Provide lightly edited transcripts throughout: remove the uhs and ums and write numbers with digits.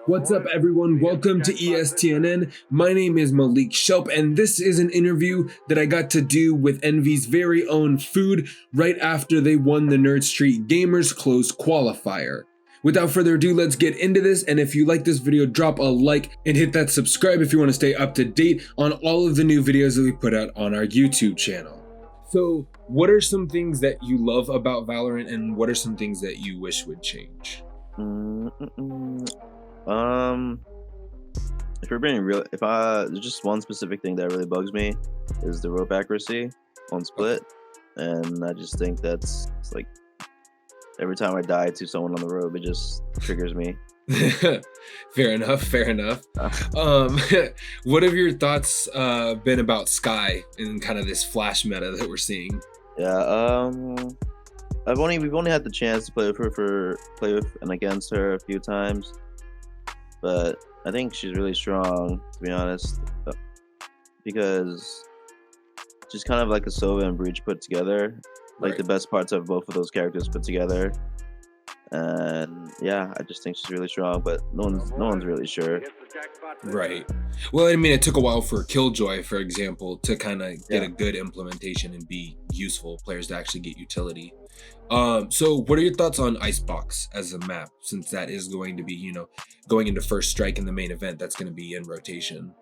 What's up, everyone? Welcome to ESTNN. My name is Malik Shelp, and this is an interview that I got to do with Envy's very own Food right after they won the Nerd Street Gamers Closed Qualifier. Without further ado, let's get into this, and if you like this video, drop a like and hit that subscribe if you want to stay up to date on all of the new videos that we put out on our YouTube channel. So, what are some things that you love about Valorant, and what are some things that you wish would change? If we're being real, there's just one specific thing that really bugs me is the rope accuracy on split, and I just think it's like every time I die to someone on the rope, it just triggers me. Fair enough. What have your thoughts been about Skye and kind of this flash meta that we're seeing? Yeah, we've only had the chance to play with and against her a few times, but I think she's really strong, to be honest, because she's kind of like a Sova and Breach put together, like the best parts of both of those characters put together. And yeah, I just think she's really strong, but no one's really sure. Right. Well, I mean, it took a while for Killjoy, for example, to kind of get a good implementation and be useful, players to actually get utility. So what are your thoughts on Icebox as a map, since that is going to be, going into first strike in the main event, that's going to be in rotation?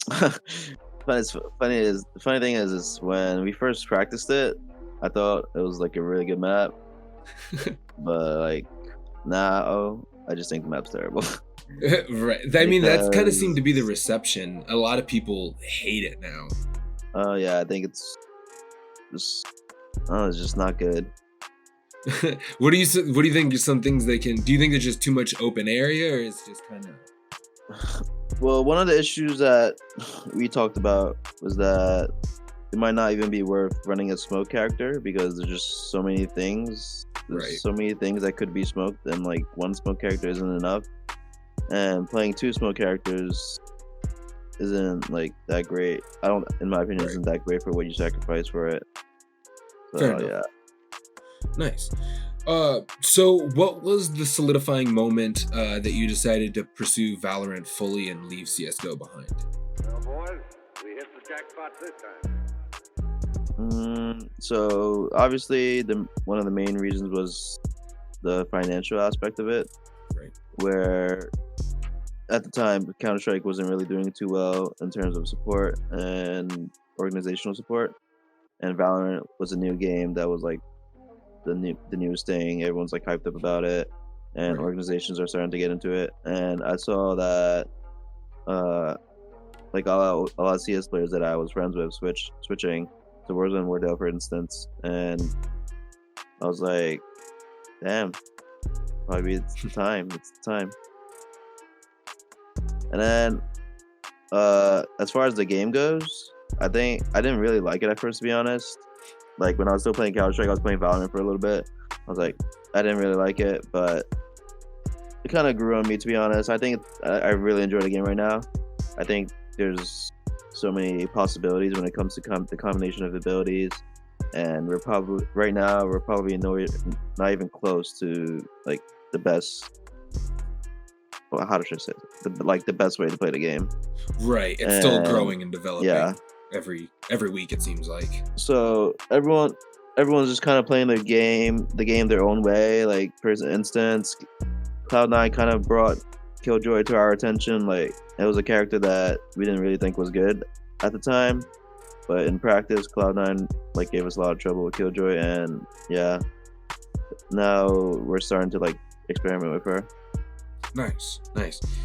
The funny thing is when we first practiced it, I thought it was like a really good map. But like now I just think the map's terrible. Right. I mean, that's kind of seemed to be the reception. A lot of people hate it now. Oh yeah, I think it's just not good. What do you think are some things they can do? You think there's just too much open area, or is just kind of well, one of the issues that we talked about was that it might not even be worth running a smoke character because there's just so many things. There's so many things that could be smoked, and like one smoke character isn't enough. And playing two smoke characters isn't like that great. In my opinion, isn't that great for what you sacrifice for it. So yeah. Nice. So what was the solidifying moment that you decided to pursue Valorant fully and leave CSGO behind? Well, boys, we hit the jackpot this time. So obviously one of the main reasons was the financial aspect of it, where at the time Counter-Strike wasn't really doing too well in terms of support and organizational support, and Valorant was a new game that was like the newest thing. Everyone's like hyped up about it, and organizations are starting to get into it. And I saw that like a lot of CS players that I was friends with switching to Warzone Wardell, for instance, and I was like, damn, maybe it's the time. And then as far as the game goes, I think I didn't really like it at first, to be honest. Like when I was still playing Counter-Strike, I was playing Valorant for a little bit. I was like, I didn't really like it, but it kind of grew on me, to be honest. I think I really enjoy the game right now. I think there's so many possibilities when it comes to the combination of abilities, and we're probably not even close to like the best. Well, how should I say it? The best way to play the game. Right. It's still growing and developing. Yeah. Every week it seems like. So everyone's just kind of playing the game their own way. Like for instance, Cloud9 kind of brought Killjoy to our attention. Like it was a character that we didn't really think was good at the time, but in practice, Cloud9 like gave us a lot of trouble with Killjoy, and yeah, now we're starting to like experiment with her. Nice.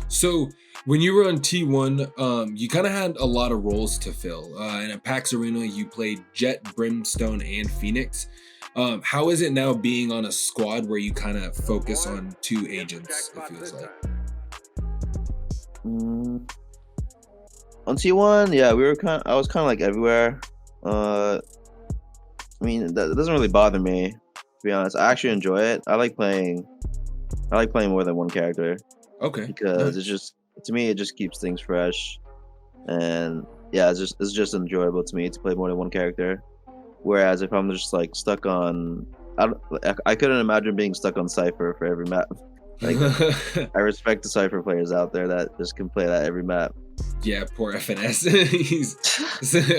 So when you were on T1, you kind of had a lot of roles to fill. And at PAX Arena, you played Jett, Brimstone, and Phoenix. How is it now being on a squad where you kind of focus on two agents, it feels like? On T1, yeah, I was kind of like everywhere. I mean, that doesn't really bother me, to be honest. I actually enjoy it. I like playing more than one character. Okay. Because to me, it just keeps things fresh, and yeah, it's just enjoyable to me to play more than one character. Whereas if I'm just like stuck on, I couldn't imagine being stuck on Cypher for every map. Like, I respect the Cypher players out there that just can play that every map. Yeah, poor FNS. He's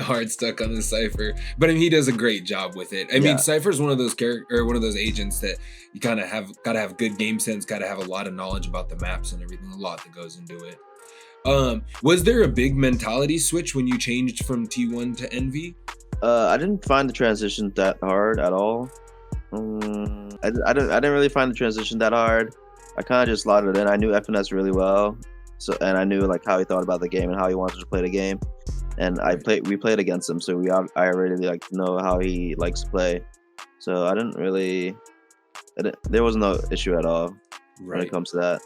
hard stuck on the Cypher, but I mean, he does a great job with it. I mean, Cypher's one of those one of those agents that you kind of gotta have good game sense, gotta have a lot of knowledge about the maps and everything, a lot that goes into it. Was there a big mentality switch when you changed from T1 to Envy? I didn't find the transition that hard at all. I didn't really find the transition that hard. I kind of just slotted in. I knew FNS really well, and I knew like how he thought about the game and how he wanted to play the game. And we played against him, so I already like know how he likes to play. So there was no issue at all when it comes to that.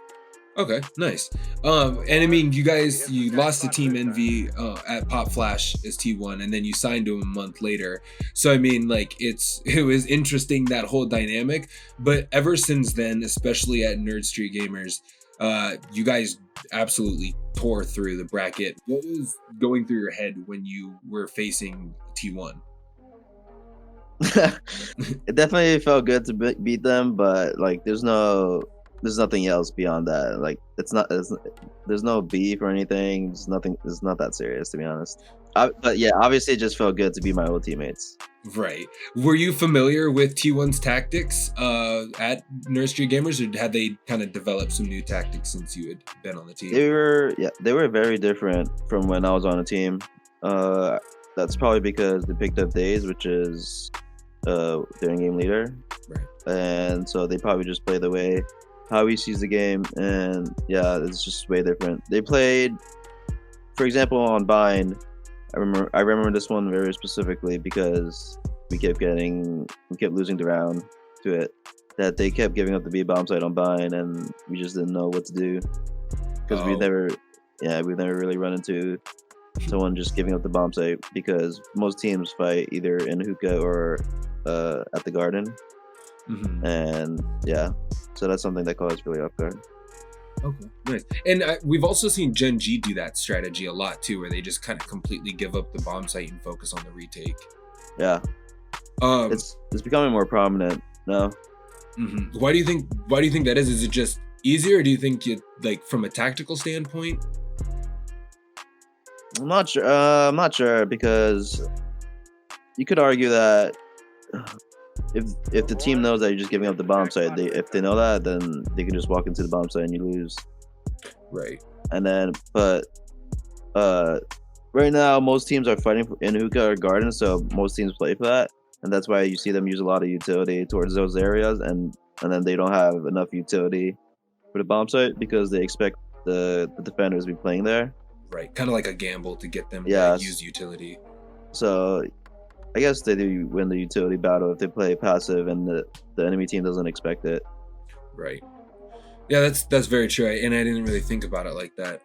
Okay, nice. And I mean, you lost to Team Envy at Pop Flash as T1, and then you signed to him a month later. So I mean, like it was interesting, that whole dynamic. But ever since then, especially at Nerd Street Gamers, you guys absolutely tore through the bracket. What was going through your head when you were facing T1? It definitely felt good to beat them, but like there's nothing else beyond that. Like there's no beef or anything. It's not that serious, to be honest. But yeah, obviously it just felt good to be my old teammates. Right. Were you familiar with T1's tactics at Nerd Street Gamers, or had they kind of developed some new tactics since you had been on the team? They were very different from when I was on the team. That's probably because they picked up Daze, which is their in-game leader. Right. And so they probably just play the way how he sees the game, and yeah, it's just way different. They played, for example, on Bind. I remember this one very specifically because we kept losing the round to it. That they kept giving up the B bomb site on Bind, and we just didn't know what to do because we've never really run into someone just giving up the bomb site, because most teams fight either in hookah or at the garden. Mm-hmm. And yeah, so that's something that caught us really off guard. Okay, nice. And we've also seen Gen G do that strategy a lot too, where they just kind of completely give up the bomb site and focus on the retake. Yeah, it's becoming more prominent now. Mm-hmm. Why do you think that is? Is it just easier, or do you think like from a tactical standpoint? I'm not sure, because you could argue that if the team knows that you're just giving up the bomb site, if they know that, then they can just walk into the bomb site and you lose. Right. And then, but right now most teams are fighting in hookah or garden, so most teams play for that, and that's why you see them use a lot of utility towards those areas, and then they don't have enough utility for the bomb site because they expect the defenders to be playing there. Right. Kind of like a gamble to get them to use utility. So I guess they do win the utility battle if they play passive and the enemy team doesn't expect it. Right. Yeah, that's very true, and I didn't really think about it like that.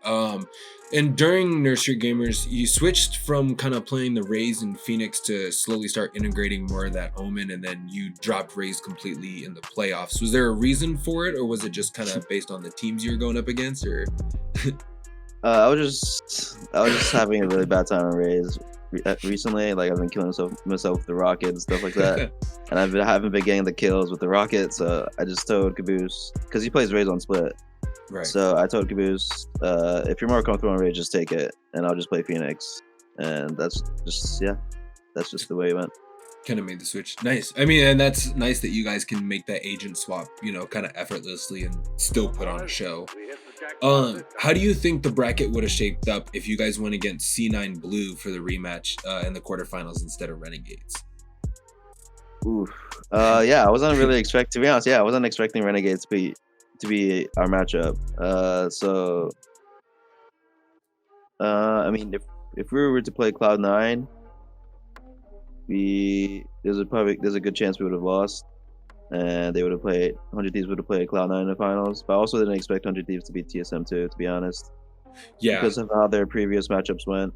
And during Nerd Street Gamers, you switched from kind of playing the Raze and Phoenix to slowly start integrating more of that Omen, and then you dropped Raze completely in the playoffs. Was there a reason for it, or was it just kind of based on the teams you were going up against, or? I was just having a really bad time on Raze recently. Like I've been killing myself with the rocket and stuff like that, and I haven't been getting the kills with the rocket. So I just told Caboose, because he plays Raze on split. Right. So I told Caboose, if you're more comfortable on Raze, just take it, and I'll just play Phoenix. And that's just the way it went. Kind of made the switch. Nice. I mean, and that's nice that you guys can make that agent swap, kind of effortlessly and still put on a show. How do you think the bracket would have shaped up if you guys went against C9 Blue for the rematch in the quarterfinals instead of Renegades? Oof. Yeah, I wasn't really expecting, to be honest. Yeah, I wasn't expecting Renegades to be our matchup. I mean, if we were to play Cloud9, there's a good chance we would have lost, and they would have played 100 Thieves would have played Cloud9 in the finals. But I also didn't expect 100 Thieves to beat TSM2, to be honest. Yeah, because of how their previous matchups went.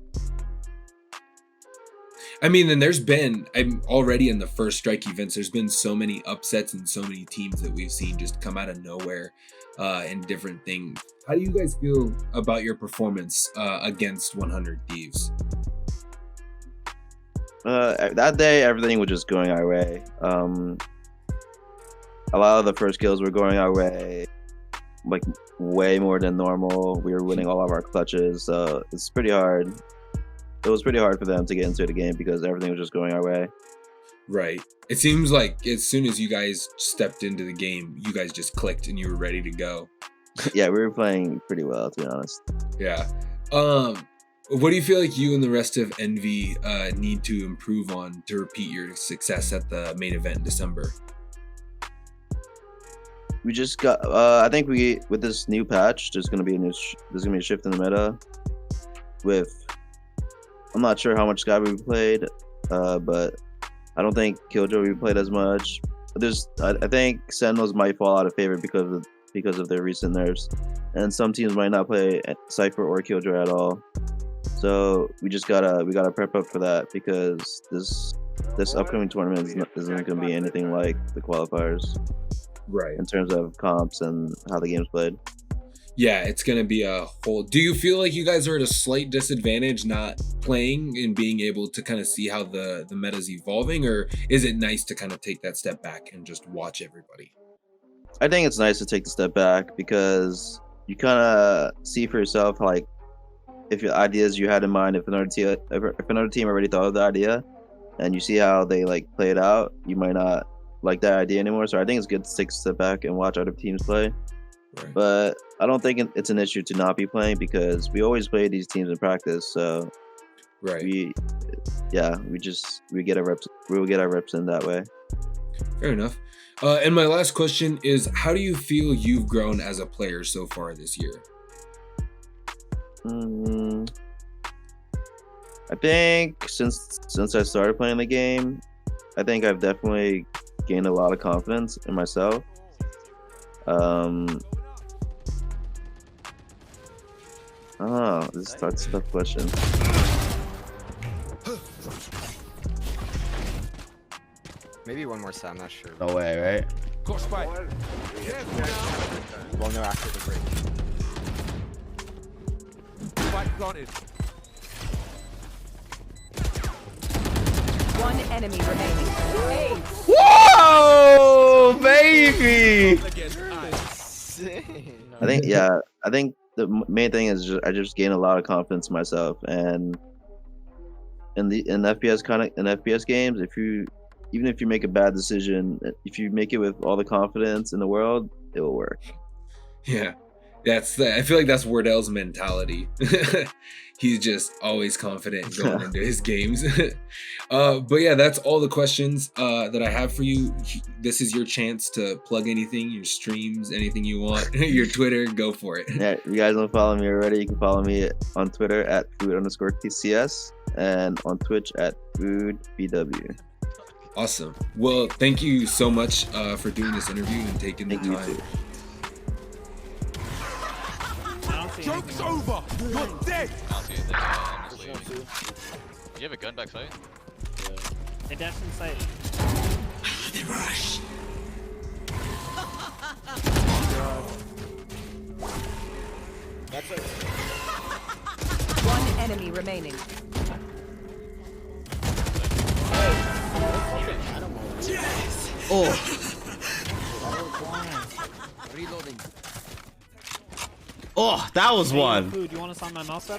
I mean, and I'm already in the first strike events, there's been so many upsets and so many teams that we've seen just come out of nowhere and different things. How do you guys feel about your performance against 100 Thieves? That day, everything was just going our way. A lot of the first kills were going our way. like way more than normal. We were winning all of our clutches, so it's pretty hard. It was pretty hard for them to get into the game because everything was just going our way. Right. It seems like as soon as you guys stepped into the game, you guys just clicked and you were ready to go. Yeah, we were playing pretty well, to be honest. Yeah. What do you feel like you and the rest of Envy need to improve on to repeat your success at the main event in December? We just got. I think with this new patch, there's gonna be a shift in the meta. I'm not sure how much Sky we played, but I don't think Killjoy we played as much. I think Sentinels might fall out of favor because of their recent nerfs, and some teams might not play Cypher or Killjoy at all. So we gotta prep up for that because this upcoming tournament isn't gonna be anything like the qualifiers. Right. In terms of comps and how the game's played. Yeah, it's going to be a whole... Do you feel like you guys are at a slight disadvantage not playing and being able to kind of see how the meta's evolving? Or is it nice to kind of take that step back and just watch everybody? I think it's nice to take the step back because you kind of see for yourself, like, if your ideas you had in mind, if another team already thought of the idea and you see how they, like, play it out, you might not like that idea anymore. So I think it's good to take a step back and watch other teams play. Right. But I don't think it's an issue to not be playing because we always play these teams in practice. So right, we get our reps in that way. Fair enough. And my last question is, how do you feel you've grown as a player so far this year? I think since I started playing the game, I think I've definitely gained a lot of confidence in myself. That's a tough question. Maybe one more set, I'm not sure. No way, right? Boys, we hit the jackpot this time. We'll know after the break. Spike planted. One enemy remaining. Hey. Whoa, baby! I think the main thing is I just gain a lot of confidence in myself, and in FPS games, even if you make a bad decision, if you make it with all the confidence in the world, it will work. Yeah, I feel like that's Wardell's mentality. He's just always confident going into his games. But yeah, that's all the questions that I have for you. This is your chance to plug anything, your streams, anything you want, your Twitter, go for it. Yeah, if you guys don't follow me already, you can follow me on Twitter at food_TCS and on Twitch at foodbw. Awesome. Well, thank you so much for doing this interview and taking the time. Joke's over! You're dead! I don't see anything, honestly. Do you have a gun back site? Yeah. They dashed in sight. They rush. That's it. One enemy remaining. Yes. Oh. Reloading. Oh, that was one. Food. You want to sign my mouse up?